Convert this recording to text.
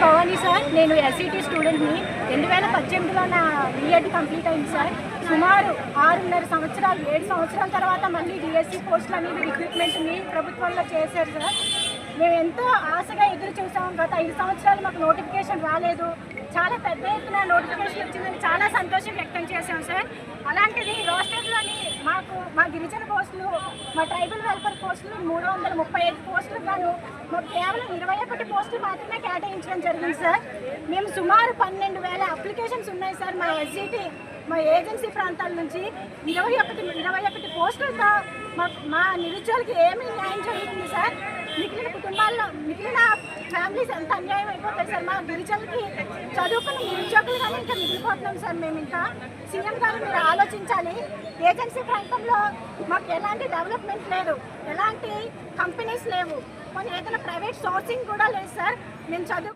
Bhavani sir. నేను SET స్టూడెంట్ని. 2018లో నా బీఎడ్ కంప్లీట్ అయింది సార్. సుమారు 6.5 సంవత్సరాలు 7 సంవత్సరాల తర్వాత మళ్ళీ డిఎస్సి పోస్టులు అనేది రిక్రూట్మెంట్ని ప్రభుత్వంలో చేశారు సార్. మేము ఎంతో ఆశగా ఎదురు చూసాం. గత 5 సంవత్సరాలు మాకు నోటిఫికేషన్ రాలేదు. చాలా పెద్ద ఎత్తున నోటిఫికేషన్ వచ్చిందని చాలా సంతోషం వ్యక్తం చేశాం సార్. అలాంటిది రోస్టర్లోని మా గిరిజన పోస్టులు, మా ట్రైబల్ వెల్ఫేర్ పోస్టులు 335 పోస్టులు గాను మాకు కేవలం 21 పోస్టులు మాత్రమే కేటాయించడం జరిగింది సార్. మేము సుమారు 12,000 అప్లికేషన్స్ ఉన్నాయి సార్. మా ఏజెన్సీ ప్రాంతాల నుంచి 21 పోస్టులతో మా నిరుద్యోగులకి ఏమీ న్యాయం జరుగుతుంది సార్. మిగిలిన ఫ్యామిలీస్ ఎంత అన్యాయం అయిపోతాయి సార్. మా గిరిజనులకి చదువుకున్న నిరుద్యోగులు కానీ ఇంకా మిగిలిపోతున్నాం సార్. మేము ఇంకా సీఎం గారు మీరు ఆలోచించాలి. ఏజెన్సీ ప్రాంతంలో మాకు ఎలాంటి డెవలప్మెంట్ లేదు, ఎలాంటి కంపెనీస్ లేవు, కొన్ని ఏదైనా ప్రైవేట్ సోర్సింగ్ కూడా లేదు సార్. మేము